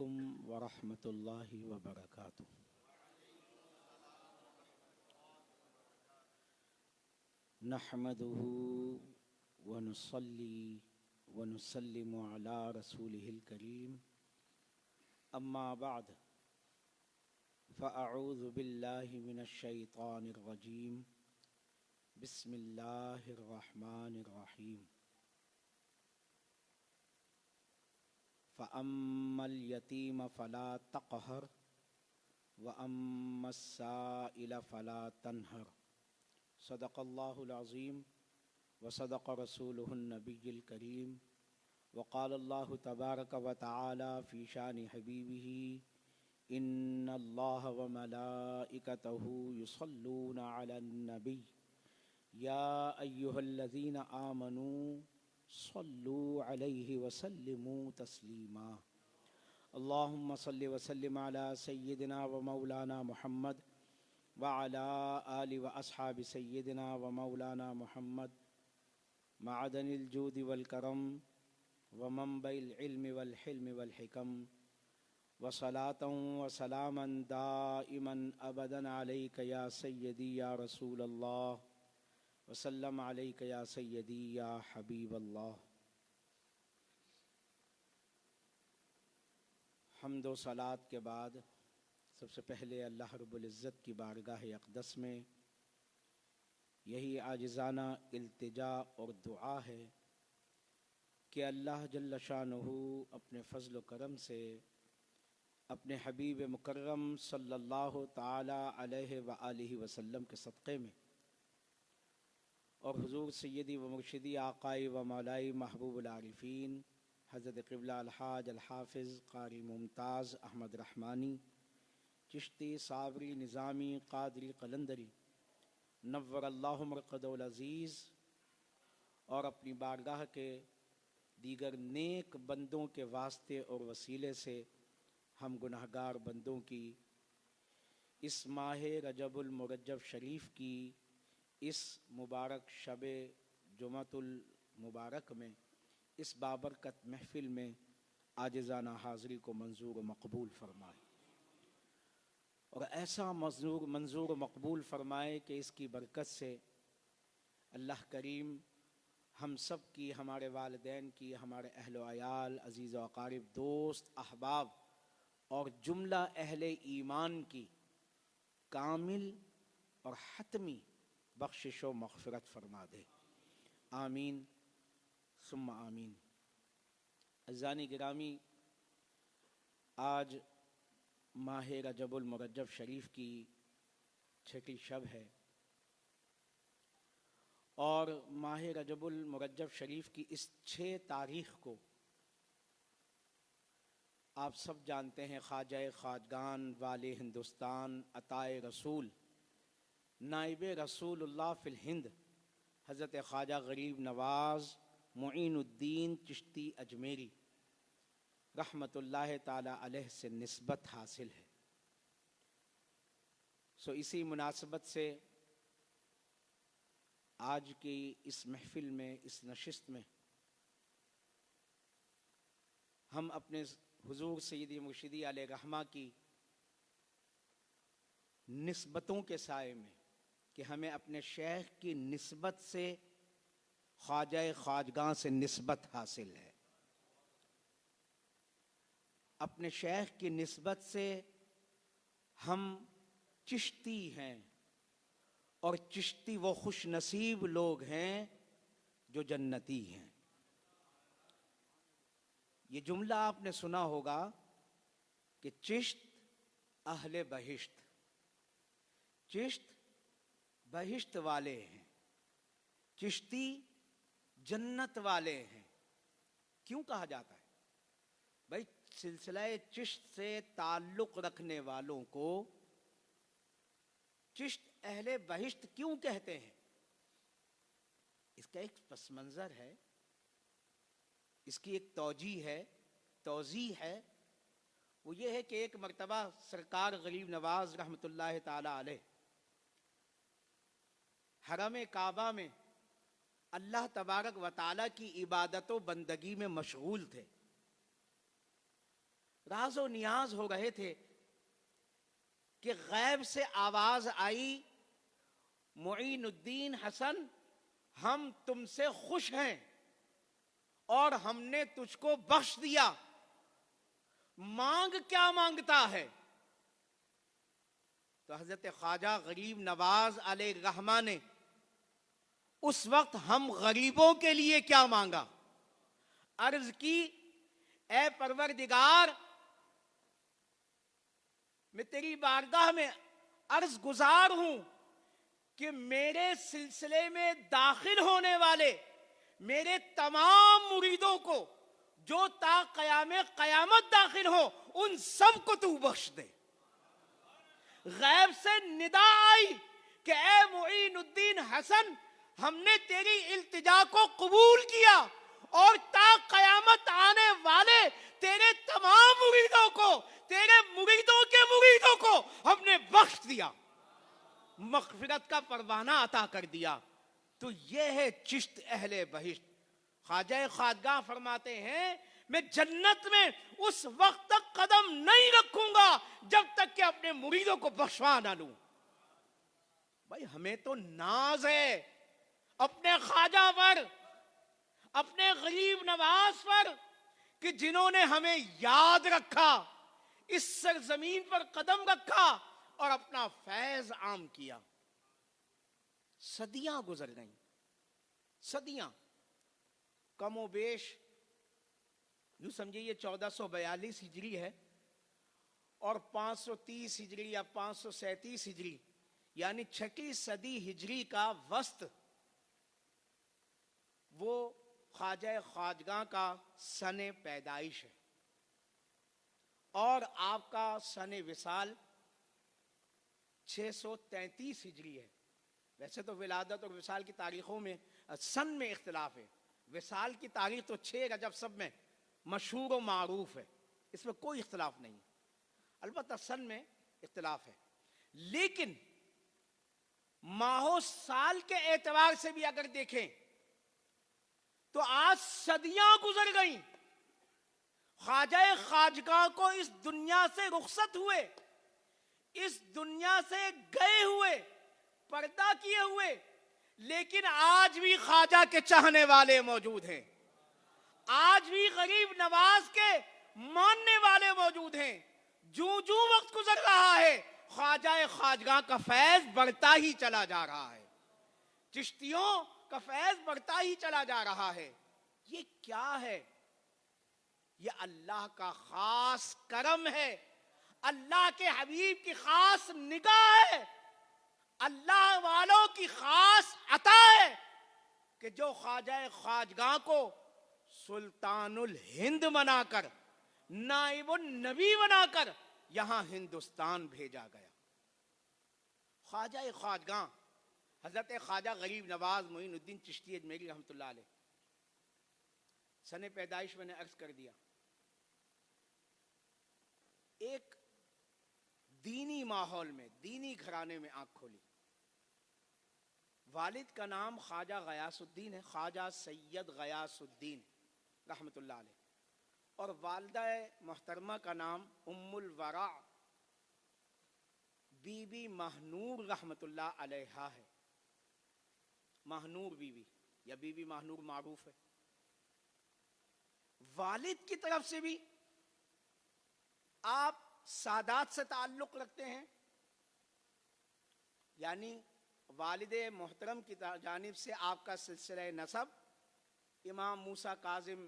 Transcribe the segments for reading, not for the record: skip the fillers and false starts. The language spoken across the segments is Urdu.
علیکم ورحمۃ اللہ وبرکاتہ۔ نحمده ونصلي ونسلم على رسوله الكريم، اما بعد فاعوذ بالله من الشیطان الرجیم، بسم اللہ الرحمن الرحیم۔ فَأَمَّا الْيَتِيمَ فَلَا تَقْهَرْ وَأَمَّا السَّائِلَ فَلَا تَنْهَرْ۔ صدق اللہ العظیم وصدق رسولہ النبی الکریم، وقال اللہ تبارک وتعالی فی شان حبیبہ، ان اللہ وملائکتہ یصلون علی النبی یا ایہا الذین آمنوا صلوا علیہ وسلموا تسلیما۔ اللہم صل وسلم علی سیدنا و مولانا محمد وعلی آل و اصحاب سیدنا و مولانا محمد، معدن الجود والکرم ومنبع العلم والحلم والحکم، وصلاة وسلاما دائما ابدا علیک یا سیدی یا رسول اللہ، وسلم علیک یا سیدی یا حبیب اللہ۔ حمد و صلات کے بعد سب سے پہلے اللہ رب العزت کی بارگاہ اقدس میں یہی عاجزانہ التجا اور دعا ہے کہ اللہ جل شانہ اپنے فضل و کرم سے اپنے حبیب مکرم صلی اللہ تعالی علیہ وآلہ وسلم کے صدقے میں اور حضور سیدی و مرشدی آقائی و مولائی محبوب العارفین حضرت قبلہ الحاج الحافظ قاری ممتاز احمد رحمانی چشتی صابری نظامی قادری قلندری نور اللہ مرقدہ العزیز اور اپنی بارگاہ کے دیگر نیک بندوں کے واسطے اور وسیلے سے ہم گناہگار بندوں کی اس ماہ رجب المرجب شریف کی اس مبارک شب جمعۃ المبارک میں اس بابرکت محفل میں عاجزانہ حاضری کو منظور و مقبول فرمائے، اور ایسا منظور و مقبول فرمائے کہ اس کی برکت سے اللہ کریم ہم سب کی، ہمارے والدین کی، ہمارے اہل و عیال، عزیز و اقارب، دوست احباب اور جملہ اہل ایمان کی کامل اور حتمی بخشش و مغفرت فرما دے، آمین ثم آمین۔ عزیزانی گرامی، آج ماہ رجب المرجب شریف کی چھٹی شب ہے، اور ماہ رجب المرجب شریف کی اس 6 تاریخ کو آپ سب جانتے ہیں خواجہ خواجگان والے ہندوستان عطائے رسول نائب رسول اللہ فی الہند حضرت خواجہ غریب نواز معین الدین چشتی اجمیری رحمۃ اللہ تعالی علیہ سے نسبت حاصل ہے۔ اسی مناسبت سے آج کی اس محفل میں، اس نشست میں ہم اپنے حضور سیدی مرشدی علیہ رحمہ کی نسبتوں کے سائے میں، کہ ہمیں اپنے شیخ کی نسبت سے خواجہ خواجگاں سے نسبت حاصل ہے، اپنے شیخ کی نسبت سے ہم چشتی ہیں، اور چشتی وہ خوش نصیب لوگ ہیں جو جنتی ہیں۔ یہ جملہ آپ نے سنا ہوگا کہ چشت اہل بہشت، چشت بہشت والے ہیں، چشتی جنت والے ہیں۔ کیوں کہا جاتا ہے؟ بھائی سلسلہ چشت سے تعلق رکھنے والوں کو چشت اہل بہشت کیوں کہتے ہیں؟ اس کا ایک پس منظر ہے، اس کی ایک توضیح ہے، وہ یہ ہے کہ ایک مرتبہ سرکار غریب نواز رحمۃ اللہ تعالی علیہ حرم کعبہ میں اللہ تبارک و تعالیٰ کی عبادت و بندگی میں مشغول تھے۔ راز و نیاز ہو رہے تھے کہ غیب سے آواز آئی، معین الدین حسن ہم تم سے خوش ہیں اور ہم نے تجھ کو بخش دیا، مانگ کیا مانگتا ہے؟ تو حضرت خواجہ غریب نواز علیہ الرحمہ نے اس وقت ہم غریبوں کے لیے کیا مانگا؟ عرض کی، اے پروردگار، میں تیری بارگاہ میں عرض گزار ہوں کہ میرے سلسلے میں داخل ہونے والے میرے تمام مریدوں کو جو تا قیام قیامت داخل ہو ان سب کو تو بخش دے۔ غیب سے ندا آئی کہ اے معین الدین حسن ہم نے تیری التجا کو قبول کیا اور تا قیامت آنے والے تیرے تمام مریدوں کو، تیرے مریدوں کے مریدوں کو ہم نے بخش دیا، مغفرت کا پروانہ عطا کر دیا۔ تو یہ ہے چشت اہل بہشت۔ خواجہ خواجگاہ فرماتے ہیں میں جنت میں اس وقت تک قدم نہیں رکھوں گا جب تک کہ اپنے مریدوں کو بخشوا نہ لوں۔ بھائی ہمیں تو ناز ہے اپنے خواجہ پر، اپنے غریب نواز پر، کہ جنہوں نے ہمیں یاد رکھا، اس سرزمین پر قدم رکھا اور اپنا فیض عام کیا۔ صدیاں گزر گئیں، صدیاں، کم و بیش یوں سمجھے یہ 1442 ہجری ہے اور 530 ہجری یا 537 ہجری یعنی 6 صدی ہجری کا وسط وہ خواجہ خواجگاہ کا سن پیدائش ہے اور آپ کا سن وصال 633 ہجری ہے۔ ویسے تو ولادت اور وصال کی تاریخوں میں سن میں اختلاف ہے، وصال کی تاریخ تو 6 رجب سب میں مشہور و معروف ہے، اس میں کوئی اختلاف نہیں، البتہ سن میں اختلاف ہے۔ لیکن ماہ و سال کے اعتبار سے بھی اگر دیکھیں تو آج صدیاں گزر گئیں، خواجہ خواجگاہ کو اس دنیا سے رخصت ہوئے، اس دنیا سے گئے ہوئے، پردہ کیے ہوئے، لیکن آج بھی خواجہ کے چاہنے والے موجود ہیں، آج بھی غریب نواز کے ماننے والے موجود ہیں۔ جوں جوں وقت گزر رہا ہے خواجہ خواجگاہ کا فیض بڑھتا ہی چلا جا رہا ہے، چشتیوں کا فیض بڑھتا ہی چلا جا رہا ہے۔ یہ کیا ہے؟ یہ اللہ کا خاص کرم ہے، اللہ کے حبیب کی خاص نگاہ ہے، اللہ والوں کی خاص عطا ہے کہ جو خواجہ خواجگاہ کو سلطان الہند بنا کر، نائب النبی بنا کر یہاں ہندوستان بھیجا گیا۔ خواجہ خواجگاہ حضرت خواجہ غریب نواز معین الدین چشتی اجمیری رحمۃ اللہ علیہ، سن پیدائش میں نے عرض کر دیا، ایک دینی ماحول میں، دینی گھرانے میں آنکھ کھولی۔ والد کا نام خواجہ غیاث الدین ہے، خواجہ سید غیاث الدین رحمۃ اللہ علیہ، اور والدہ محترمہ کا نام ام الورا بی بی ماہنور رحمۃ اللہ علیہا ہے۔ ماہنور بی بی یا بی بی ماہنور معروف ہے۔ والد کی طرف سے بھی آپ سادات سے تعلق رکھتے ہیں، یعنی والد محترم کی جانب سے آپ کا سلسلہ نسب امام موسیٰ کاظم،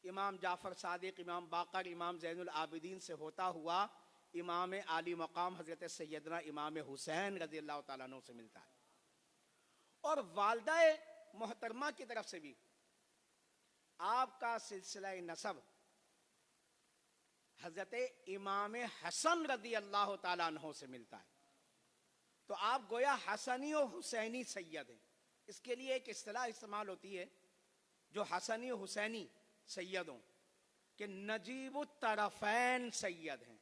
امام جعفر صادق، امام باقر، امام زین العابدین سے ہوتا ہوا امام عالی مقام حضرت سیدنا امام حسین رضی اللہ تعالیٰ عنہ سے ملتا ہے، اور والدہ محترمہ کی طرف سے بھی آپ کا سلسلہ نسب حضرت امام حسن رضی اللہ تعالیٰ عنہ سے ملتا ہے۔ تو آپ گویا حسنی و حسینی سید ہیں۔ اس کے لیے ایک اصطلاح استعمال ہوتی ہے جو حسنی و حسینی سیدوں کہ نجیب الطرفین سید ہیں،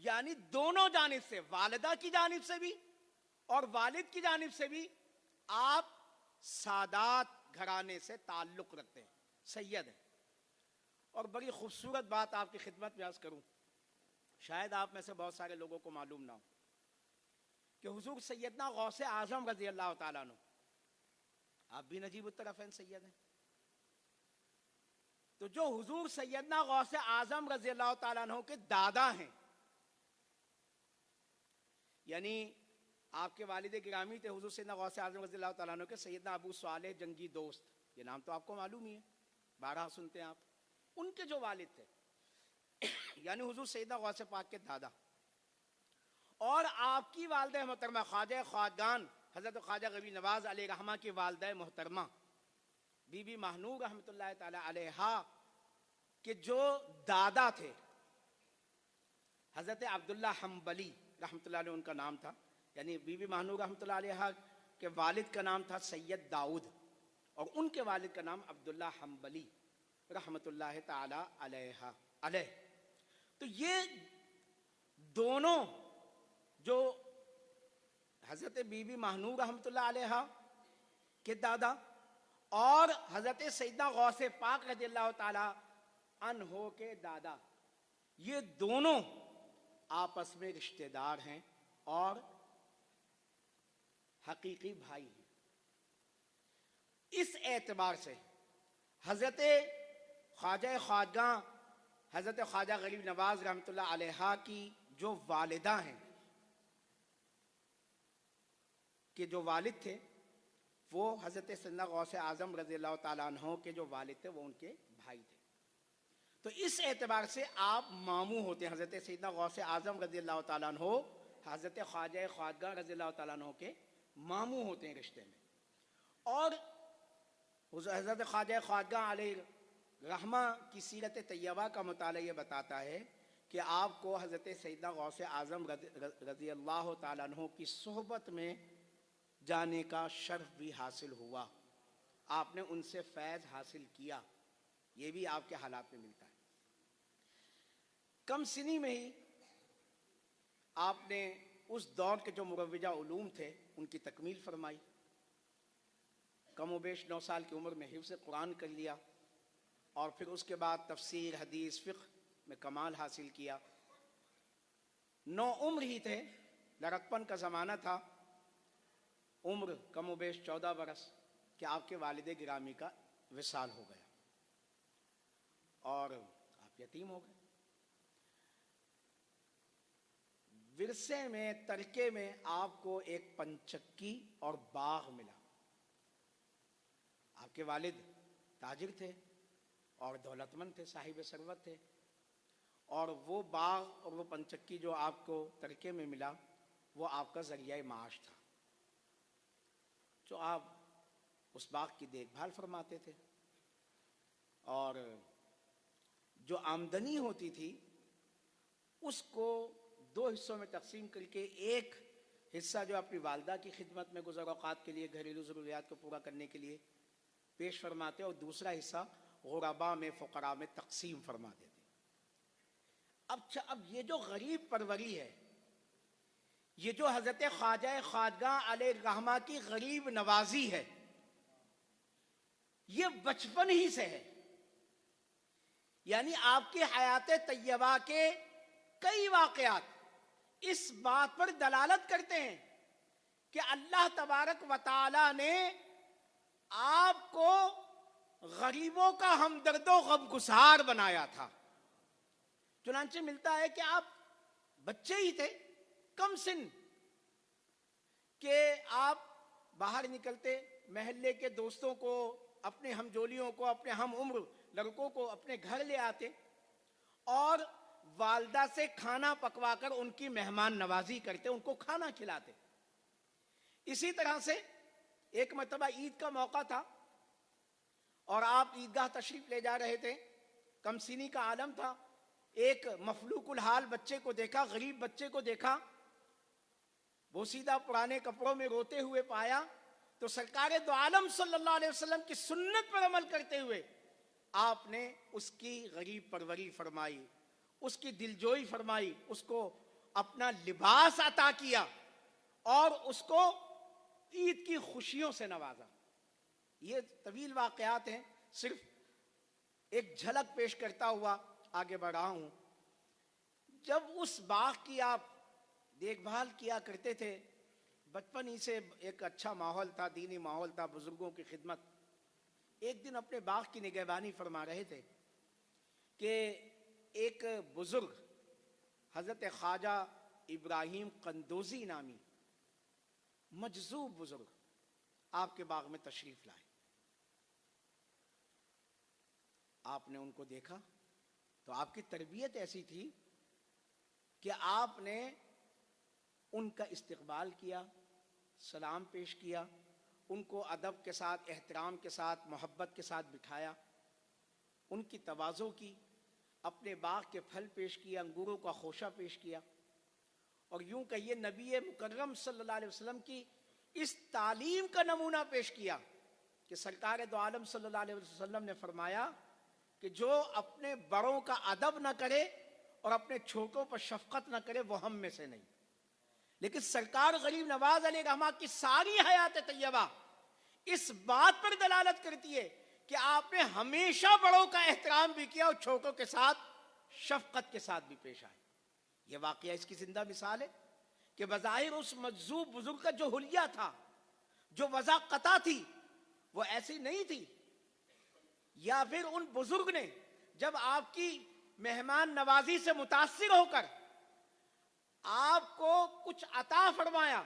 یعنی دونوں جانب سے، والدہ کی جانب سے بھی اور والد کی جانب سے بھی آپ سادات گھرانے سے تعلق رکھتے ہیں، سید ہیں۔ اور بڑی خوبصورت بات آپ کی خدمت میں عرض کروں، شاید آپ میں سے بہت سارے لوگوں کو معلوم نہ ہو کہ حضور سیدنا غوث اعظم رضی اللہ تعالیٰ عنہ، آپ بھی نجیب الطرفین سید ہیں، تو جو حضور سیدنا غوث اعظم رضی اللہ تعالیٰ عنہ کے دادا ہیں، یعنی آپ کے والد گرامی تھے حضور سیدنا غوث اعظم رضی اللہ تعالیٰ عنہ کے سیدنا ابو صالح جنگی دوست، یہ نام تو آپ کو معلوم ہی ہے، بارہا سنتے ہیں آپ، ان کے جو والد تھے یعنی حضور سیدنا غوث پاک کے دادا، اور آپ کی والدہ محترمہ خواجہ خواجگان حضرت خواجہ غوی نواز علیہ رحمہ کی والدہ محترمہ بی بی ماہنور رحمۃ اللہ تعالی علیہا کے جو دادا تھے حضرت عبداللہ حنبلی رحمۃ اللہ علیہ ان کا نام تھا، یعنی بی بی ماہنور رحمۃ اللہ علیہ کے والد کا نام تھا سید داؤد، اور ان کے والد کا نام عبداللہ حنبلی رحمۃ اللہ تعالی علیہ، تو یہ دونوں جو حضرت بی بی ماہنور رحمۃ اللہ علیہ کے دادا اور حضرت سیدنا غوث پاک رضی اللہ تعالی عنہ کے دادا، یہ دونوں آپس میں رشتہ دار ہیں اور حقیقی بھائی ہیں۔ اس اعتبار سے حضرت خواجہ خواجگاں حضرت خواجہ غریب نواز رحمۃ اللہ علیہ کی جو والدہ ہیں، کہ جو والد تھے وہ حضرت سیدنا غوث اعظم رضی اللہ تعالیٰ عنہ کے جو والد تھے وہ ان کے بھائی تھے، تو اس اعتبار سے آپ ماموں ہوتے ہیں حضرت سیدنا غوث اعظم رضی اللہ تعالیٰ عنہ حضرت خواجہ خواجگاں رضی اللہ تعالیٰ عنہ کے ماموں ہوتے ہیں رشتے میں، اور حضرت خواجہ خواجگاں علیہ رحمہ کی سیرت طیبہ کا مطالعہ یہ بتاتا ہے کہ آپ کو حضرت سیدنا غوث اعظم رضی اللہ تعالیٰ عنہ کی صحبت میں جانے کا شرف بھی حاصل ہوا، آپ نے ان سے فیض حاصل کیا، یہ بھی آپ کے حالات میں ملتا ہے۔ کم سنی میں ہی آپ نے اس دور کے جو مروجہ علوم تھے ان کی تکمیل فرمائی، کم و بیش 9 سال کی عمر میں حفظ قرآن کر لیا، اور پھر اس کے بعد تفسیر حدیث فقہ میں کمال حاصل کیا۔ 9 عمر ہی تھے، لڑکپن کا زمانہ تھا، عمر کم و بیش 14 برس کہ آپ کے والد گرامی کا وصال ہو گیا اور آپ یتیم ہو گئے۔ ورثے میں ترکے میں آپ کو ایک پنچکی اور باغ ملا، آپ کے والد تاجر تھے اور دولت مند تھے، صاحب ثروت تھے، اور وہ باغ اور وہ پنچکی جو آپ کو ترکے میں ملا وہ آپ کا ذریعہ معاش تھا، جو آپ اس باغ کی دیکھ بھال فرماتے تھے، اور جو آمدنی ہوتی تھی اس کو 2 حصوں میں تقسیم کر کے ایک حصہ جو اپنی والدہ کی خدمت میں گزر اوقات کے لیے گھریلو ضروریات کو پورا کرنے کے لیے پیش فرماتے، اور دوسرا حصہ غرباء میں فقراء میں تقسیم فرما دیتے۔ اب یہ جو غریب پروری ہے، یہ جو حضرت خواجہ خواجگاں علیہ رحمہ کی غریب نوازی ہے، یہ بچپن ہی سے ہے، یعنی آپ کی حیات طیبہ کے کئی واقعات اس بات پر دلالت کرتے ہیں کہ اللہ تبارک و تعالی نے آپ کو غریبوں کا ہمدرد و غمگسار بنایا تھا۔ چنانچہ ملتا ہے کہ آپ بچے ہی تھے، کم سن، کہ آپ باہر نکلتے، محلے کے دوستوں کو، اپنے ہم جولیوں کو، اپنے ہم عمر لڑکوں کو اپنے گھر لے آتے اور والدہ سے کھانا پکوا کر ان کی مہمان نوازی کرتے، ان کو کھانا کھلاتے۔ اسی طرح سے ایک مرتبہ عید کا موقع تھا اور آپ عیدگاہ تشریف لے جا رہے تھے، کم سنی کا عالم تھا، ایک مفلوک الحال بچے کو دیکھا، غریب بچے کو دیکھا، بوسیدہ پرانے کپڑوں میں روتے ہوئے پایا، تو سرکار دو عالم صلی اللہ علیہ وسلم کی سنت پر عمل کرتے ہوئے آپ نے اس کی غریب پروری فرمائی، اس کی دلجوئی فرمائی، اس کو اپنا لباس عطا کیا اور اس کو عید کی خوشیوں سے نوازا۔ یہ طویل واقعات ہیں، صرف ایک جھلک پیش کرتا ہوا آگے بڑھ رہا ہوں. جب اس باغ کی آپ دیکھ بھال کیا کرتے تھے، بچپن ہی سے ایک اچھا ماحول تھا، دینی ماحول تھا، بزرگوں کی خدمت. ایک دن اپنے باغ کی نگہبانی فرما رہے تھے کہ ایک بزرگ حضرت خواجہ ابراہیم قندوزی نامی مجذوب بزرگ آپ کے باغ میں تشریف لائے. آپ نے ان کو دیکھا تو آپ کی تربیت ایسی تھی کہ آپ نے ان کا استقبال کیا، سلام پیش کیا، ان کو ادب کے ساتھ، احترام کے ساتھ، محبت کے ساتھ بٹھایا، ان کی تواضع کی، اپنے باغ کے پھل پیش کیا، انگوروں کا خوشہ پیش کیا. اور یوں کہیے نبی مکرم صلی اللہ علیہ وسلم کی اس تعلیم کا نمونہ پیش کیا کہ سرکار دو عالم صلی اللہ علیہ وسلم نے فرمایا کہ جو اپنے بڑوں کا ادب نہ کرے اور اپنے چھوٹوں پر شفقت نہ کرے وہ ہم میں سے نہیں. لیکن سرکار غریب نواز علیہ رحمہ کی ساری حیات طیبہ اس بات پر دلالت کرتی ہے کہ آپ نے ہمیشہ بڑوں کا احترام بھی کیا اور چھوٹوں کے ساتھ شفقت کے ساتھ بھی پیش آئے. یہ واقعہ اس کی زندہ مثال ہے کہ بظاہر اس مجذوب بزرگ کا جو حلیہ تھا، جو وضاقتہ تھی، وہ ایسی نہیں تھی. یا پھر ان بزرگ نے جب آپ کی مہمان نوازی سے متاثر ہو کر آپ کو کچھ عطا فرمایا،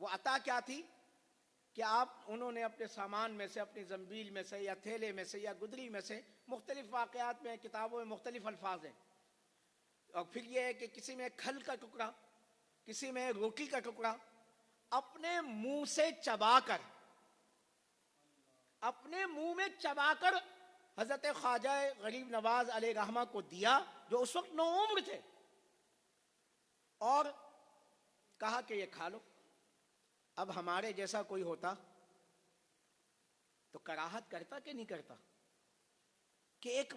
وہ عطا کیا تھی کہ انہوں نے اپنے سامان میں سے، اپنی زنبیل میں سے یا تھیلے میں سے یا گدری میں سے، مختلف واقعات میں، کتابوں میں مختلف الفاظ ہیں. اور پھر یہ ہے کہ کسی میں کھل کا ٹکڑا، کسی میں روٹی کا ٹکڑا، اپنے منہ سے چبا کر، اپنے منہ میں چبا کر حضرت خواجہ غریب نواز علیہ رحمہ کو دیا جو اس وقت نوعمر تھے، اور کہا کہ یہ کھا لو. اب ہمارے جیسا کوئی ہوتا تو کراہت کرتا کہ نہیں کرتا کہ ایک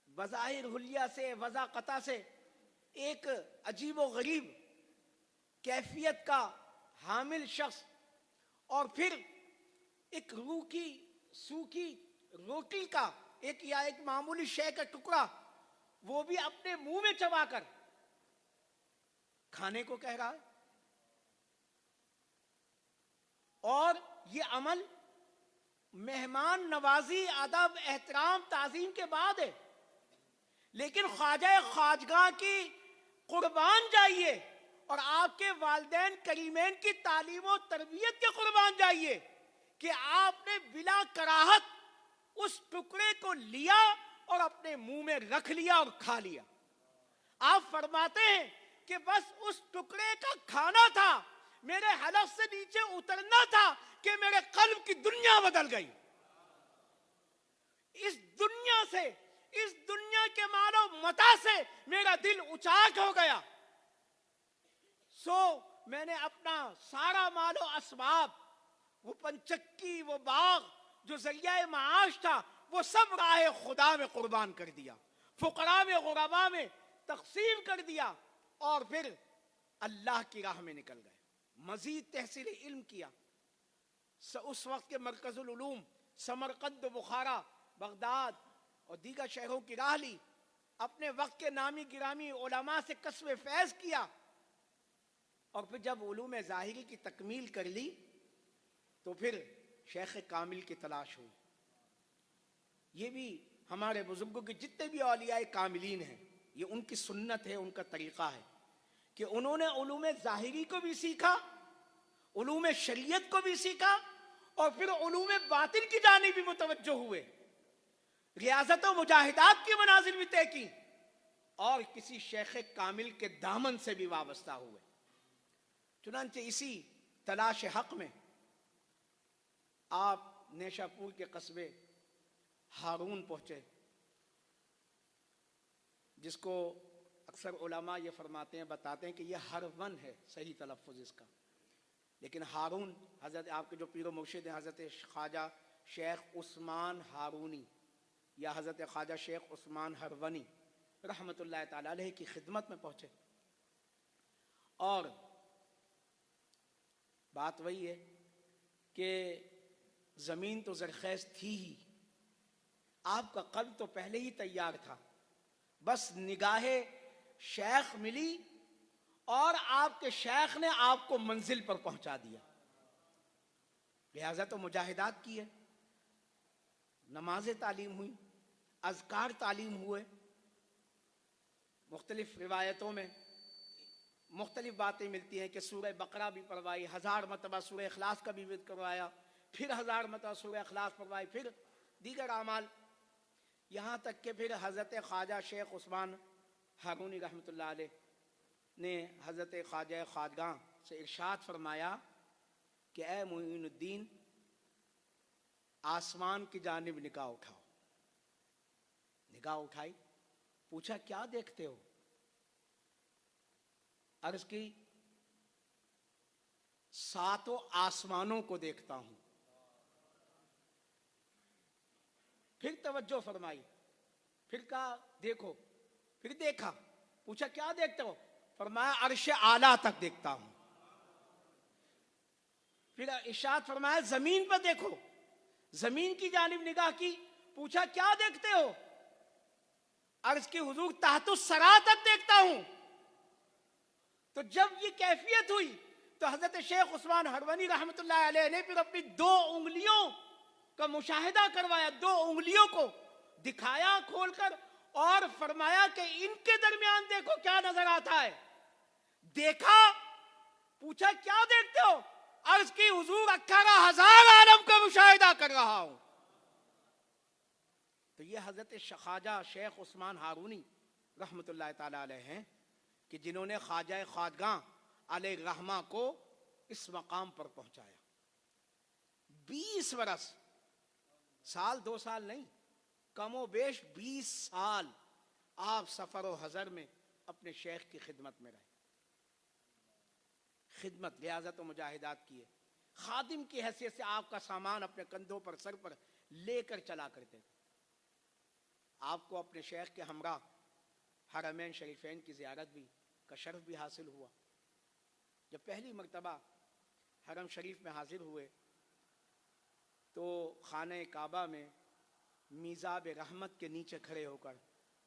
بظاہر حلیہ سے، وضاقتہ سے، ایک عجیب و غریب کیفیت کا حامل شخص اور پھر ایک روکھی سوکھی روٹی کا ایک معمولی شے کا ٹکڑا وہ بھی اپنے منہ میں چبا کر کھانے کو کہہ رہا ہے. اور یہ عمل مہمان نوازی، ادب، احترام، تعظیم کے بعد ہے. لیکن خواجہ خواجگاہ کی قربان جائیے اور آپ کے والدین کریمین کی تعلیم و تربیت کے قربان جائیے کہ آپ نے بلا کراہت اس ٹکڑے کو لیا اور اپنے منہ میں رکھ لیا اور کھا لیا. آپ فرماتے ہیں کہ بس اس ٹکڑے کا کھانا تھا، میرے حلق سے نیچے اترنا تھا کہ میرے قلب کی دنیا بدل گئی. اس دنیا سے، اس دنیا کے مال و متاع سے میرا دل اچاٹ ہو گیا. سو میں نے اپنا سارا مال و اسباب، وہ پنچکی، وہ باغ جو ذریعہ معاش تھا، وہ سب راہ خدا میں قربان کر دیا، فقراء میں، غرباء میں تقسیم کر دیا، اور پھر اللہ کی راہ میں نکل گئے. مزید تحصیل علم کیا. اس وقت کے مرکز العلوم سمرقند، بخارا، بغداد اور دیگر شہروں کی راہ لی. اپنے وقت کے نامی گرامی علماء سے کسب فیض کیا، اور پھر جب علوم ظاہری کی تکمیل کر لی تو پھر شیخ کامل کی تلاش ہوئی. یہ بھی ہمارے بزرگوں کے جتنے بھی اولیاء کاملین ہیں، یہ ان کی سنت ہے، ان کا طریقہ ہے کہ انہوں نے علوم ظاہری کو بھی سیکھا، علوم شریعت کو بھی سیکھا، اور پھر علوم باطن کی جانب بھی متوجہ ہوئے، ریاضت و مجاہدات کی منازل بھی طے کی، اور کسی شیخ کامل کے دامن سے بھی وابستہ ہوئے. چنانچہ اسی تلاش حق میں آپ نیشا پور کے قصبے ہارون پہنچے، جس کو اکثر علماء یہ فرماتے ہیں، بتاتے ہیں کہ یہ ہرون ہے صحیح تلفظ اس کا، لیکن ہارون حضرت آپ کے جو پیر و مرشد ہیں حضرت خواجہ شیخ عثمان ہارونی یا حضرت خواجہ شیخ عثمان ہرونی رحمت اللہ تعالی علیہ کی خدمت میں پہنچے. اور بات وہی ہے کہ زمین تو زرخیز تھی ہی، آپ کا قلب تو پہلے ہی تیار تھا، بس نگاہ شیخ ملی اور آپ کے شیخ نے آپ کو منزل پر پہنچا دیا. لہذا تو مجاہدات کی ہے، نمازیں تعلیم ہوئی، اذکار تعلیم ہوئے. مختلف روایتوں میں مختلف باتیں ملتی ہیں کہ سورہ بقرہ بھی پڑھوائی، 1000 مرتبہ سورہ اخلاص کا بھی ورد کروایا، پھر 1000 مرتبہ سورہ اخلاص پڑھوائی، پھر دیگر اعمال، یہاں تک کہ پھر حضرت خواجہ شیخ عثمان ہارونی رحمۃ اللہ علیہ نے حضرت خواجہ خواجگاں سے ارشاد فرمایا کہ اے معین الدین، آسمان کی جانب نگاہ اٹھاؤ. نگاہ اٹھائی، پوچھا کیا دیکھتے ہو؟ عرض کی 7 آسمانوں کو دیکھتا ہوں. پھر توجہ فرمائی، پھر کہا دیکھو، پھر دیکھا، پوچھا کیا دیکھتے ہو؟ فرمایا عرش اعلیٰ تک دیکھتا ہوں. پھر ارشاد فرمایا زمین پر دیکھو، زمین کی جانب نگاہ کی، پوچھا کیا دیکھتے ہو؟ عرض کی حضور تحت الثری تک دیکھتا ہوں. تو جب یہ کیفیت ہوئی تو حضرت شیخ عثمان ہرونی رحمۃ اللہ علیہ نے پھر اپنی 2 انگلیوں کا مشاہدہ کروایا، 2 انگلیوں کو دکھایا کھول کر اور فرمایا کہ ان کے درمیان دیکھو کیا نظر آتا ہے. دیکھا، پوچھا کیا دیکھتے ہو؟ عرض کی حضور 18,000 عالم کا مشاہدہ کر رہا ہوں. تو یہ حضرت خواجہ شیخ عثمان ہارونی رحمۃ اللہ تعالی علیہ ہیں کہ جنہوں نے خواجہ خواجگاں علیہ الرحمہ کو اس مقام پر پہنچایا. 20 برس، سال 2 سال نہیں، کم و بیش 20 سال آپ سفر و حضر میں اپنے شیخ کی خدمت میں رہے. خدمت، لہذا تو مجاہدات کیے. خادم کی حیثیت سے آپ کا سامان اپنے کندھوں پر، سر پر لے کر چلا کرتے تھے. آپ کو اپنے شیخ کے ہمراہ حرمین شریفین کی زیارت بھی کا شرف بھی حاصل ہوا. جب پہلی مرتبہ حرم شریف میں حاضر ہوئے تو خانہ کعبہ میں میزاب رحمت کے نیچے کھڑے ہو کر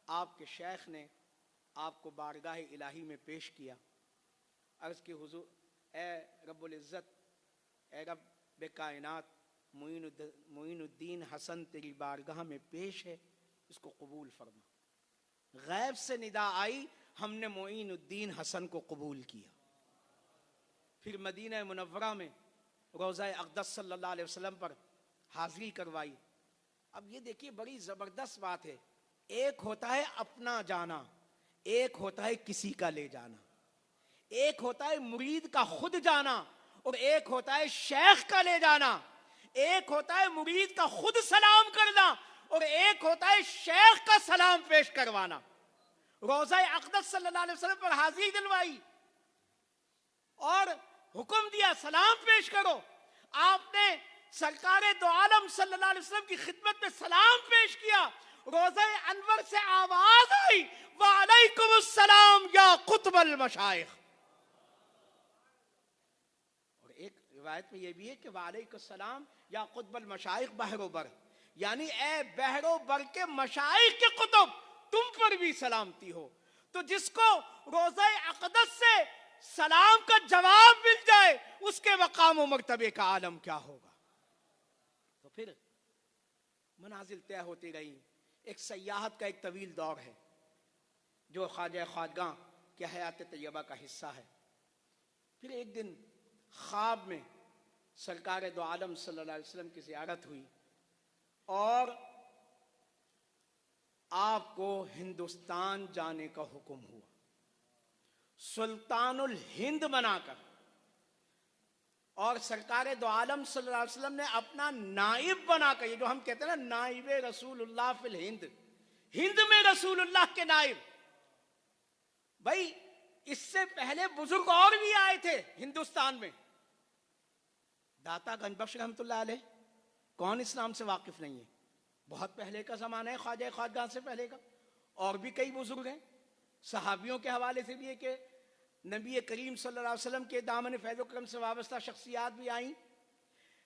آپ کے شیخ نے آپ کو بارگاہ الہی میں پیش کیا. عرض کی حضور، اے رب العزت، اے رب کائنات، معین الدین حسن تیری بارگاہ میں پیش ہے، اس کو قبول فرما. غیب سے ندا آئی، ہم نے معین الدین حسن کو قبول کیا. پھر مدینہ منورہ میں روضہ اقدس صلی اللہ علیہ وسلم پر حاضری کروائی. اب یہ دیکھیے بڑی زبردست بات ہے، ایک ہوتا ہے اپنا جانا، ایک ہوتا ہے کسی کا لے جانا. ایک ہوتا ہے مرید کا خود جانا اور ایک ہوتا ہے شیخ کا لے جانا. ایک ہوتا ہے مرید کا خود سلام کرنا اور ایک ہوتا ہے شیخ کا سلام پیش کروانا. روضہ اقدس صلی اللہ علیہ وسلم پر حاضری دلوائی اور حکم دیا سلام پیش کرو. آپ نے سرکار دو عالم صلی اللہ علیہ وسلم کی خدمت میں سلام پیش کیا. روضہ انور سے آواز آئی، وعلیکم السلام یا قطب المشائخ. اور ایک روایت میں یہ بھی ہے کہ وعلیکم السلام یا قطب المشائخ بحر و بر، یعنی اے بحر و بر کے مشائخ کے قطب، تم پر بھی سلامتی ہو. تو جس کو روضہ اقدس سے سلام کا جواب مل جائے اس کے مقام و مرتبے کا عالم کیا ہوگا. تو پھر منازل طے ہوتی رہی. ایک سیاحت کا ایک طویل دور ہے جو خواجہ خواجگاں کی حیات طیبہ کا حصہ ہے. پھر ایک دن خواب میں سرکار دو عالم صلی اللہ علیہ وسلم کی زیارت ہوئی اور آپ کو ہندوستان جانے کا حکم ہوا، سلطان الہند بنا کر. اور سرکار دو عالم صلی اللہ علیہ وسلم نے اپنا نائب بنا کر، یہ جو ہم کہتے ہیں نا نائب رسول اللہ فی الہند، ہند میں رسول اللہ کے نائب. بھائی اس سے پہلے بزرگ اور بھی آئے تھے ہندوستان میں. داتا گنج بخش رحمۃ اللہ علیہ، کون اسلام سے واقف نہیں ہے؟ بہت پہلے کا زمانہ ہے، خواجہ خواجگاں سے پہلے کا. اور بھی کئی بزرگ ہیں، صحابیوں کے حوالے سے بھی ہے کہ نبی کریم صلی اللہ علیہ وسلم کے دامن فیض و کرم سے وابستہ شخصیات بھی آئیں.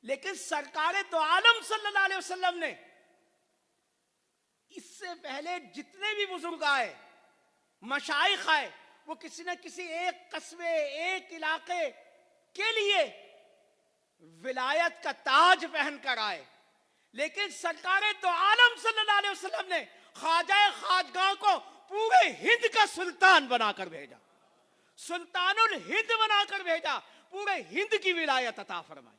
لیکن سرکار دو عالم صلی اللہ علیہ وسلم نے اس سے پہلے جتنے بھی بزرگ آئے، مشائخ آئے، وہ کسی نہ کسی ایک قصبے، ایک علاقے کے لیے ولایت کا تاج پہن کر آئے، لیکن سرکار دو عالم صلی اللہ علیہ وسلم نے خواجہ خواجگاہ کو پورے ہند کا سلطان بنا کر بھیجا، سلطان الہند بنا کر بھیجا، پورے ہند کی ولایت عطا فرمائی۔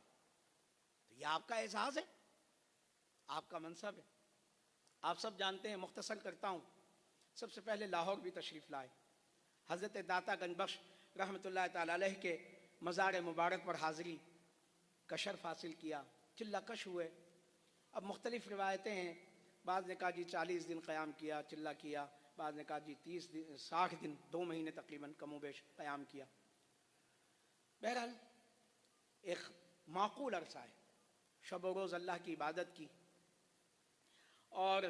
تو یہ آپ کا اعزاز ہے، آپ کا منصب ہے۔ آپ سب جانتے ہیں، مختصر کرتا ہوں، سب سے پہلے لاہور بھی تشریف لائے، حضرت داتا گنج بخش رحمۃ اللہ تعالی علیہ کے مزار مبارک پر حاضری کا شرف حاصل کیا، چلہ کش ہوئے۔ اب مختلف روایتیں ہیں، بعض نے کہا جی 40 دن قیام کیا، چلہ کیا، بعض نے کہا جی 30 دن، 60 دن، 2 مہینے تقریباً کم و بیش قیام کیا۔ بہرحال ایک معقول عرصہ ہے، شب و روز اللہ کی عبادت کی، اور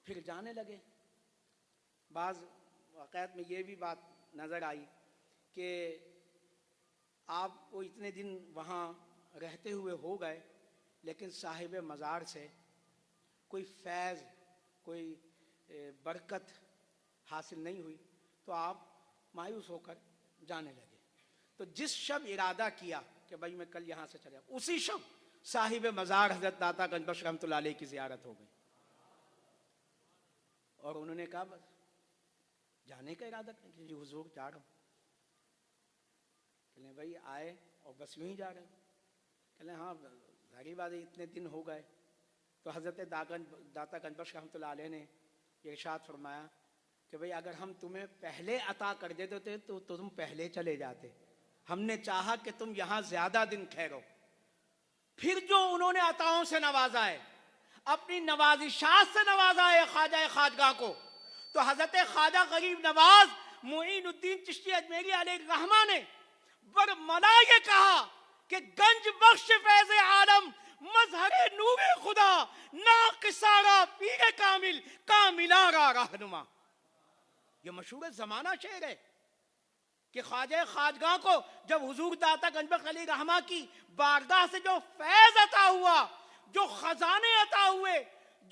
پھر جانے لگے۔ بعض واقعات میں یہ بھی بات نظر آئی کہ آپ کو اتنے دن وہاں رہتے ہوئے ہو گئے، لیکن صاحب مزار سے کوئی فیض، کوئی برکت حاصل نہیں ہوئی، تو آپ مایوس ہو کر جانے لگے۔ تو جس شب ارادہ کیا کہ بھائی میں کل یہاں سے چلا، اسی شب صاحب مزار حضرت داتا گنج بخش رحمۃ اللہ علیہ کی زیارت ہو گئی، اور انہوں نے کہا بس جانے کا ارادہ کریں کہ جی حضور جا رہا ہوں۔ کہلیں بھائی آئے اور بس یوں ہی جا رہے ہیں؟ کہلیں ہاں ظاہری بات ہے، اتنے دن ہو گئے۔ تو حضرت داتا گنج بخش رحمۃ اللہ علیہ نے یہ ارشاد فرمایا کہ بھئی اگر ہم تمہیں پہلے عطا کر دیتے تھے تو تم پہلے چلے جاتے، ہم نے چاہا کہ تم یہاں زیادہ دن ٹھہرو۔ پھر جو انہوں نے عطاؤں سے نوازا ہے، اپنی نوازشات سے نوازا ہے خواجہ خواجگاہ کو، تو حضرت خواجہ غریب نواز معین الدین چشتی اجمیری علیہ الرحمہ نے برملا یہ کہا کہ گنج بخش فیض عالم مظہر نور خدا، ناقصارا پیر کامل کاملارا رہنما۔ یہ مشہور زمانہ شعر ہے کہ خواجہ خواجگاہ کو جب حضور داتا گنج بخش علیہ الرحمہ کی بارگاہ سے جو فیض عطا ہوا، جو خزانے عطا ہوئے،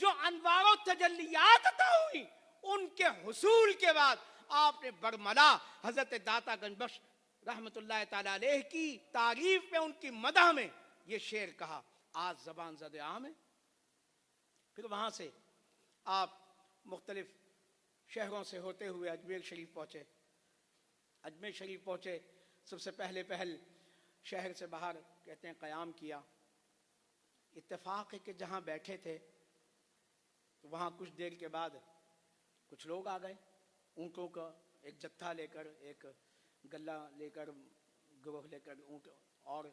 جو انوار و تجلیات عطا ہوئی، ان کے حصول کے بعد آپ نے برملا حضرت داتا گنج بخش رحمت اللہ تعالی علیہ کی تعریف میں، ان کی مدح میں یہ شعر کہا، آج زبان زد عام ہے۔ پھر وہاں سے آپ مختلف شہروں سے ہوتے ہوئے اجمیر شریف پہنچے۔ اجمیر شریف پہنچے، سب سے پہلے شہر سے باہر کہتے ہیں قیام کیا۔ اتفاق ہے کہ جہاں بیٹھے تھے تو وہاں کچھ دیر کے بعد کچھ لوگ آ گئے، اونٹوں کا ایک جتھا لے کر، ایک گلہ لے کر، گروہ لے کر، اونٹ اور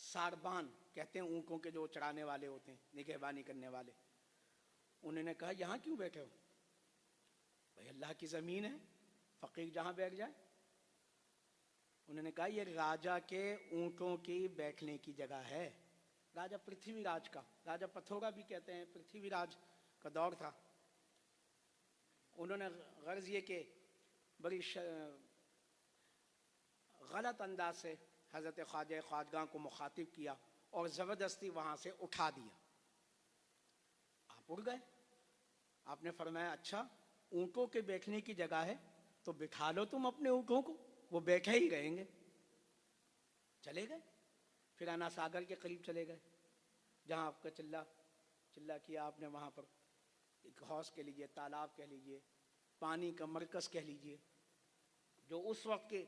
ساربان کہتے ہیں اونٹوں کے جو چرانے والے ہوتے ہیں، نگہبانی کرنے والے۔ انہوں نے کہا یہاں کیوں بیٹھے ہو؟ بھائی اللہ کی زمین ہے، فقیر جہاں بیٹھ جائے۔ انہوں نے کہا یہ راجہ کے اونٹوں کی بیٹھنے کی جگہ ہے، راجہ پرتھوی راج کا، راجہ پتھورا بھی کہتے ہیں، پرتھوی راج کا دور تھا۔ انہوں نے غرض یہ کہ بڑی غلط انداز سے حضرت خواجہ خواجگاہ کو مخاطب کیا اور زبردستی وہاں سے اٹھا دیا۔ آپ اٹھ گئے، آپ نے فرمایا اچھا اونٹوں کے بیٹھنے کی جگہ ہے تو بٹھا لو تم اپنے اونٹوں کو، وہ بیٹھے ہی رہیں گے۔ چلے گئے، پھر انا ساگر کے قریب چلے گئے، جہاں آپ کا چلہ کیا آپ نے، وہاں پر ایک حوض کہہ لیجیے، تالاب کہہ لیجیے، پانی کا مرکز کہہ لیجیے، جو اس وقت کے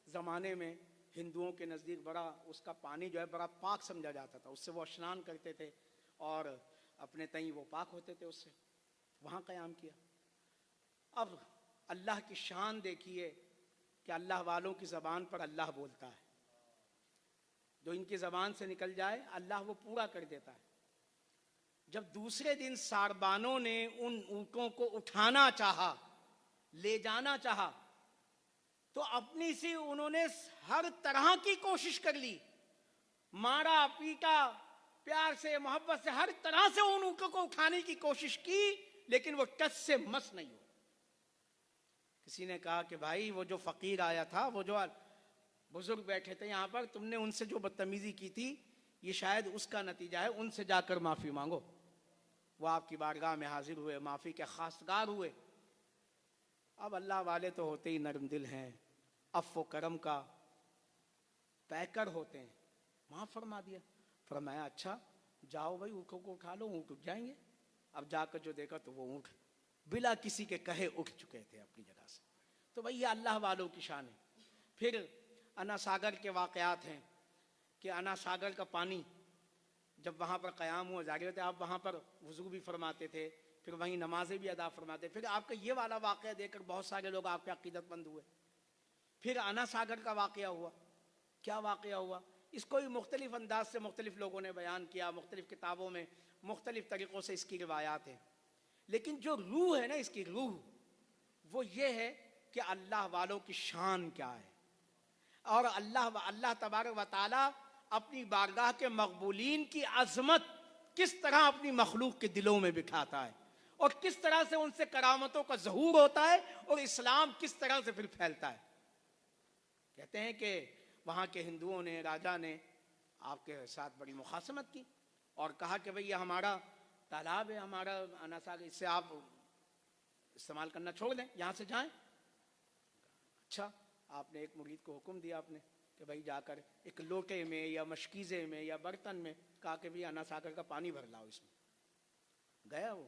زمانے میں ہندوؤں کے نزدیک بڑا، اس کا پانی جو ہے بڑا پاک سمجھا جاتا تھا، اس سے وہ اشنان کرتے تھے اور اپنے تئیں وہ پاک ہوتے تھے اس سے۔ وہاں قیام کیا۔ اب اللہ کی شان دیکھیے کہ اللہ والوں کی زبان پر اللہ بولتا ہے، جو ان کی زبان سے نکل جائے اللہ وہ پورا کر دیتا ہے۔ جب دوسرے دن ساربانوں نے ان اونٹوں کو اٹھانا چاہا، لے جانا چاہا، تو اپنی سی انہوں نے ہر طرح کی کوشش کر لی، مارا پیٹا، پیار سے محبت سے ہر طرح سے ان اونٹوں کو اٹھانے کی کوشش کی، لیکن وہ ٹس سے مس نہیں ہو۔ کسی نے کہا کہ بھائی وہ جو فقیر آیا تھا، وہ جو بزرگ بیٹھے تھے یہاں پر، تم نے ان سے جو بدتمیزی کی تھی، یہ شاید اس کا نتیجہ ہے، ان سے جا کر معافی مانگو۔ وہ آپ کی بارگاہ میں حاضر ہوئے، معافی کے خواستگار ہوئے۔ اب اللہ والے تو ہوتے ہی نرم دل ہیں، عفو و کرم کا پیکر ہوتے ہیں، معاف فرما دیا۔ فرمایا اچھا جاؤ بھائی اونٹوں کو اٹھا لو، اونٹ اٹھ جائیں گے۔ اب جا کر جو دیکھا تو وہ اونٹ بلا کسی کے کہے اٹھ چکے تھے اپنی جگہ سے۔ تو بھائی یہ اللہ والوں کی شان ہے۔ پھر انا ساگر کے واقعات ہیں کہ انا ساگر کا پانی جب وہاں پر قیام ہوا، ظاہر ہوتا ہے آپ وہاں پر وضو بھی فرماتے تھے، پھر وہیں نمازیں بھی ادا فرماتے، پھر آپ کا یہ والا واقعہ دیکھ کر بہت سارے لوگ آپ کے عقیدت مند ہوئے۔ پھر انا ساگر کا واقعہ ہوا، کیا واقعہ ہوا اس کو بھی مختلف انداز سے مختلف لوگوں نے بیان کیا، مختلف کتابوں میں مختلف طریقوں سے اس کی روایات ہیں، لیکن جو روح ہے نا اس کی روح وہ یہ ہے کہ اللہ والوں کی شان کیا ہے، اور اللہ تبارک و تعالی اپنی بارگاہ کے مقبولین کی عظمت کس طرح اپنی مخلوق کے دلوں میں بٹھاتا ہے، اور کس طرح سے ان سے کرامتوں کا ظہور ہوتا ہے، اور اسلام کس طرح سے پھر پھیلتا ہے۔ کہتے ہیں کہ وہاں کے ہندوؤں نے، راجا نے آپ کے ساتھ بڑی مخاصمت کی اور کہا کہ بھئی یہ ہمارا تالاب ہے، ہمارا انا ساگر، اس سے آپ استعمال کرنا چھوڑ دیں، یہاں سے جائیں۔ اچھا آپ نے ایک مرید کو حکم دیا آپ نے کہ بھائی جا کر ایک لوٹے میں یا مشکیزے میں یا برتن میں کہا کہ بھئی انا ساگر کا پانی بھر لاؤ اس میں۔ گیا وہ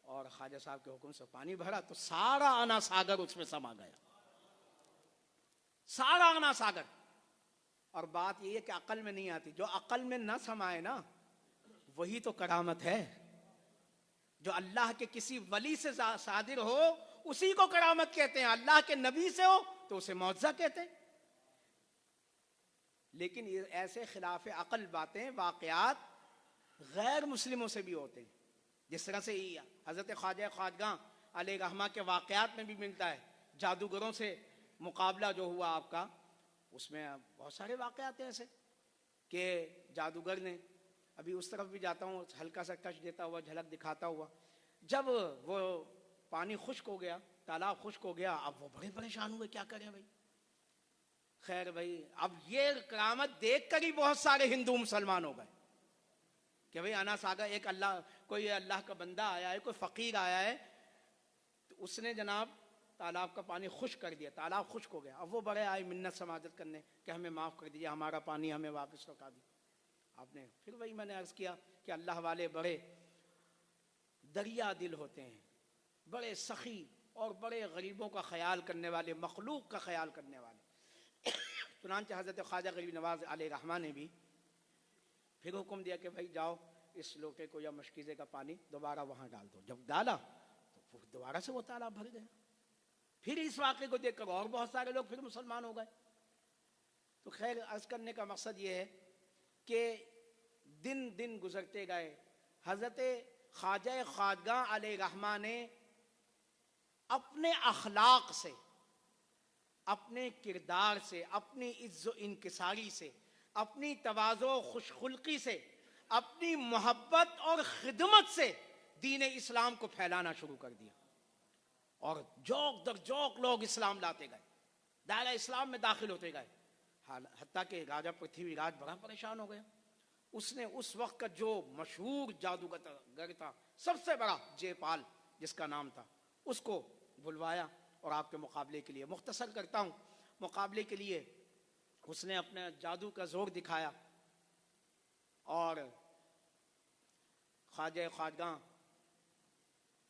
اور خواجہ صاحب کے حکم سے پانی بھرا تو سارا انا ساگر اس میں سما گیا، سارا انا ساگر۔ اور بات یہ ہے کہ عقل میں نہیں آتی، جو عقل میں نہ سمائے نا وہی تو کرامت ہے۔ جو اللہ کے کسی ولی سے صادر ہو اسی کو کرامت کہتے ہیں، اللہ کے نبی سے ہو تو اسے معجزہ کہتے ہیں۔ لیکن یہ ایسے خلاف عقل باتیں، واقعات غیر مسلموں سے بھی ہوتے ہیں، جس طرح سے حضرت خواجہ خواجگاں علیہ رحمہ کے واقعات میں بھی ملتا ہے۔ جادوگروں سے مقابلہ جو ہوا آپ کا، اس میں بہت سارے واقعات ہیں ایسے کہ جادوگر نے، ابھی اس طرف بھی جاتا ہوں ہلکا سا ٹچ دیتا ہوا، جھلک دکھاتا ہوا، جب وہ پانی خشک ہو گیا، تالاب خشک ہو گیا، اب وہ بڑے پریشان ہوئے کیا کریں بھائی۔ خیر بھائی اب یہ کرامت دیکھ کر ہی بہت سارے ہندو مسلمان ہو گئے کہ بھئی انا ساگر ایک اللہ، کوئی اللہ کا بندہ آیا ہے، کوئی فقیر آیا ہے، تو اس نے جناب تالاب کا پانی خشک کر دیا، تالاب خشک ہو گیا۔ اب وہ بڑے آئے منت سماجت کرنے کہ ہمیں معاف کر دیجیے، ہمارا پانی ہمیں واپس لوٹا دی۔ آپ نے پھر وہی میں نے عرض کیا کہ اللہ والے بڑے دریا دل ہوتے ہیں، بڑے سخی اور بڑے غریبوں کا خیال کرنے والے، مخلوق کا خیال کرنے والے۔ چنانچہ حضرت خواجہ غریب نواز علیہ رحمہ نے بھی پھر حکم دیا کہ بھائی جاؤ اس لوٹے کو یا مشکیزے کا پانی دوبارہ وہاں ڈال دو۔ جب ڈالا تو دوبارہ سے وہ تالاب بھر گیا۔ پھر اس واقعے کو دیکھ کر اور بہت سارے لوگ پھر مسلمان ہو گئے۔ تو خیر عرض کرنے کا مقصد یہ ہے کہ دن دن گزرتے گئے، حضرت خواجہ خواجگاں علیہ رحمہ نے اپنے اخلاق سے، اپنے کردار سے، اپنی عز و انکساری سے، اپنی تواضع و خوش خلقی سے، اپنی محبت اور خدمت سے دین اسلام کو پھیلانا شروع کر دیا، اور جوک در جوک لوگ اسلام لاتے گئے، دائرہ اسلام میں داخل ہوتے گئے، حتیٰ کہ راجہ پرتھوی راج بڑا پریشان ہو گیا۔ اس نے اس وقت کا جو مشہور جادوگر تھا، سب سے بڑا جے پال جس کا نام تھا، اس کو بلوایا اور آپ کے مقابلے کے لیے، مختصر کرتا ہوں، مقابلے کے لیے اس نے اپنے جادو کا زور دکھایا، اور خواجہ خواجگاں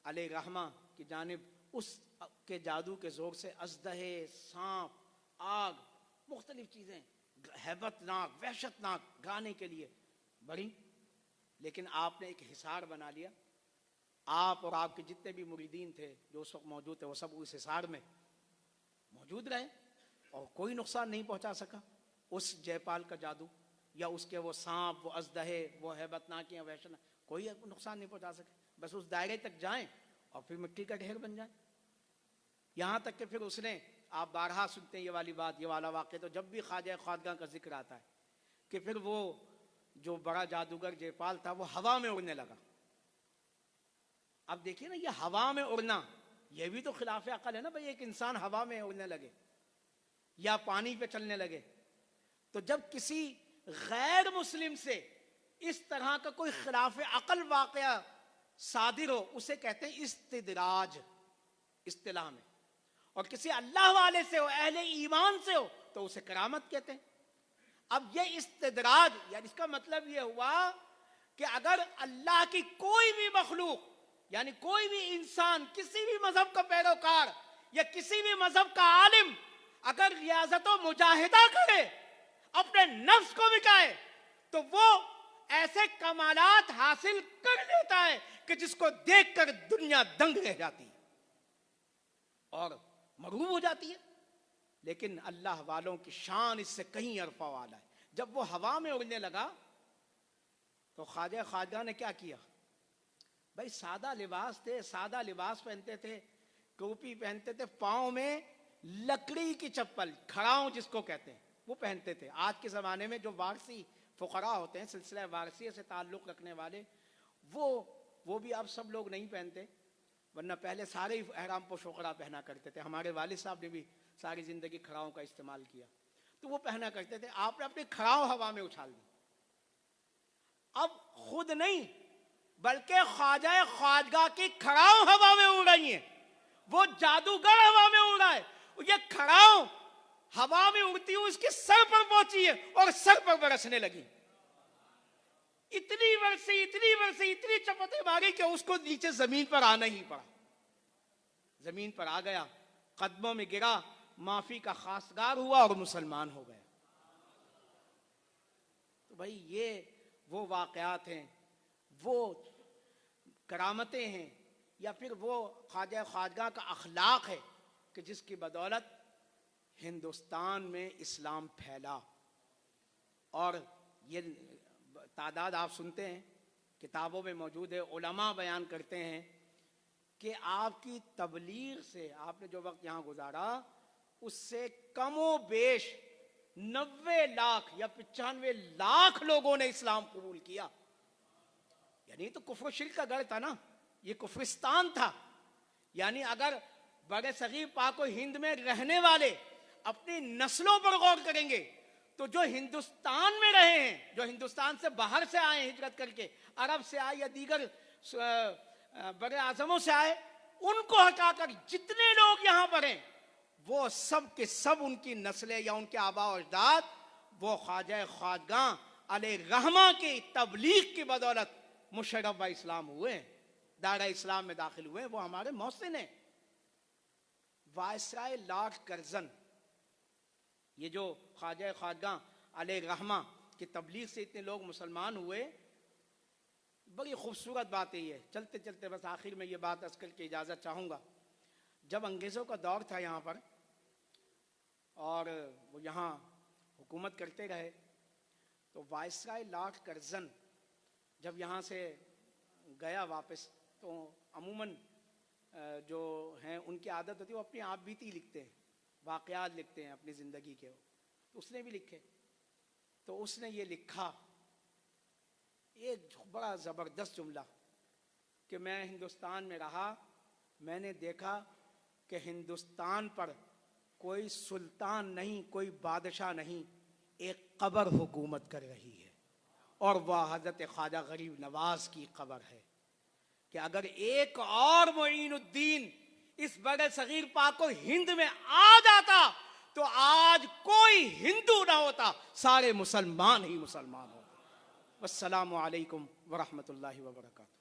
علیہ رحمہ کی جانب اس کے جادو کے زور سے اژدہے، سانپ، آگ، مختلف چیزیں ہیبت ناک، وحشت ناک گانے کے لیے بڑھی، لیکن آپ نے ایک حصار بنا لیا۔ آپ اور آپ کے جتنے بھی مریدین تھے جو اس وقت موجود تھے وہ سب اس حصار میں موجود رہے، اور کوئی نقصان نہیں پہنچا سکا اس جے پال کا جادو، یا اس کے وہ سانپ، وہ اژدہے، وہ ہیبت ناک یا وحشت ناک، کوئی نقصان نہیں پہنچا سکے۔ بس اس دائرے تک جائیں اور پھر مٹی کا ڈھیر بن جائیں۔ یہاں تک کہ پھر اس نے، آپ بارہا سنتے ہیں یہ والی بات، یہ والا واقعہ، تو جب بھی خواجہ خواجگاں کا ذکر آتا ہے کہ پھر وہ جو بڑا جادوگر جے پال تھا وہ ہوا میں اڑنے لگا۔ اب دیکھیے نا یہ ہوا میں اڑنا، یہ بھی تو خلاف عقل ہے نا بھائی، ایک انسان ہوا میں اڑنے لگے یا پانی پہ چلنے لگے۔ تو جب کسی غیر مسلم سے اس طرح کا کوئی خلاف عقل واقعہ صادر ہو اسے کہتے ہیں استدراج اصطلاح میں، اور کسی اللہ والے سے ہو، اہل ایمان سے ہو، تو اسے کرامت کہتے ہیں۔ اب یہ استدراج یعنی اس کا مطلب یہ ہوا کہ اگر اللہ کی کوئی بھی مخلوق یعنی کوئی بھی انسان کسی بھی مذہب کا پیروکار یا کسی بھی مذہب کا عالم اگر ریاضت و مجاہدہ کرے، اپنے نفس کو مٹائے، تو وہ ایسے کمالات حاصل کر لیتا ہے کہ جس کو دیکھ کر دنیا دنگ رہ جاتی ہے اور مغروب ہو جاتی ہے۔ لیکن اللہ والوں کی شان اس سے کہیں عرفہ والا ہے۔ جب وہ ہوا میں اڑنے لگا تو خواجہ خواجہ نے کیا کیا؟ بھائی سادہ لباس تھے، سادہ لباس پہنتے تھے، ٹوپی پہنتے تھے، پاؤں میں لکڑی کی چپل کھڑاؤں جس کو کہتے ہیں وہ پہنتے تھے۔ آج کے زمانے میں جو وارثی فقراء ہوتے ہیں، سلسلہ وارثیہ سے تعلق رکھنے والے، وہ بھی اب سب لوگ نہیں پہنتے، ورنہ پہلے سارے ہی احرام پوش فقراء پہنا کرتے تھے۔ ہمارے والد صاحب نے بھی ساری زندگی کھڑاؤں کا استعمال کیا، تو وہ پہنا کرتے تھے۔ آپ نے اپنی کھڑاؤں ہوا میں اچھال دی۔ اب خود نہیں بلکہ خواجہ خواجگاہ کی کھڑاؤں ہوا میں اڑ رہی ہیں، وہ جادوگر ہوا میں اڑ رہا ہے، یہ کھڑاؤں ہوا میں اڑتی ہوئی اس کے سر پر پہنچی ہے اور سر پر برسنے لگی۔ اتنی برسی اتنی چپتیں ماری کہ اس کو نیچے زمین پر آنا ہی پڑا۔ زمین پر آ گیا، قدموں میں گرا، معافی کا خواستگار ہوا اور مسلمان ہو گیا۔ تو بھائی یہ وہ واقعات ہیں، وہ کرامتیں ہیں، یا پھر وہ خواجہ خواجگاہ کا اخلاق ہے کہ جس کی بدولت ہندوستان میں اسلام پھیلا۔ اور یہ تعداد آپ سنتے ہیں، کتابوں میں موجود ہے، علماء بیان کرتے ہیں کہ آپ کی تبلیغ سے، آپ نے جو وقت یہاں گزارا اس سے کم و بیش 90 لاکھ یا 95 لاکھ لوگوں نے اسلام قبول کیا۔ یعنی تو کفر و شرک کا گڑھ تھا نا، یہ کفرستان تھا۔ یعنی اگر بڑے صغیر پاک و ہند میں رہنے والے اپنی نسلوں پر غور کریں گے تو جو ہندوستان میں رہے ہیں، جو ہندوستان سے باہر سے آئے ہیں ہجرت کر کے، عرب سے آئے یا دیگر بڑے اعظموں سے آئے، ان کو ہٹا کر جتنے لوگ یہاں پر ہیں وہ سب کے سب ان کی نسلیں یا ان کے آباء و اجداد وہ خواجہ خواجگاہ علیہ رحمہ کی تبلیغ کی بدولت مشرف اسلام ہوئے ہیں، دائرہ اسلام میں داخل ہوئے ہیں، وہ ہمارے محسن ہیں۔ وائسرائے لارڈ کرزن، یہ جو خواجہ خواجگاہ علیہ رحمہ کی تبلیغ سے اتنے لوگ مسلمان ہوئے، بڑی خوبصورت بات ہے یہ۔ چلتے چلتے بس آخر میں یہ بات عرض کر کے اجازت چاہوں گا۔ جب انگریزوں کا دور تھا یہاں پر اور وہ یہاں حکومت کرتے رہے، تو وائسرائے لارڈ کرزن جب یہاں سے گیا واپس، تو عموماً جو ہیں ان کی عادت ہوتی ہے وہ اپنی آپ بیتی لکھتے ہیں، واقعات لکھتے ہیں اپنی زندگی کے۔ اس نے بھی لکھے، تو اس نے یہ لکھا ایک بڑا زبردست جملہ کہ میں ہندوستان میں رہا، میں نے دیکھا کہ ہندوستان پر کوئی سلطان نہیں، کوئی بادشاہ نہیں، ایک قبر حکومت کر رہی ہے، اور وہ حضرت خواجہ غریب نواز کی قبر ہے۔ کہ اگر ایک اور معین الدین اس بڑے صغیر پاک و ہند میں آ جاتا تو آج کوئی ہندو نہ ہوتا، سارے مسلمان ہی مسلمان ہوتے۔ والسلام علیکم ورحمۃ اللہ وبرکاتہ۔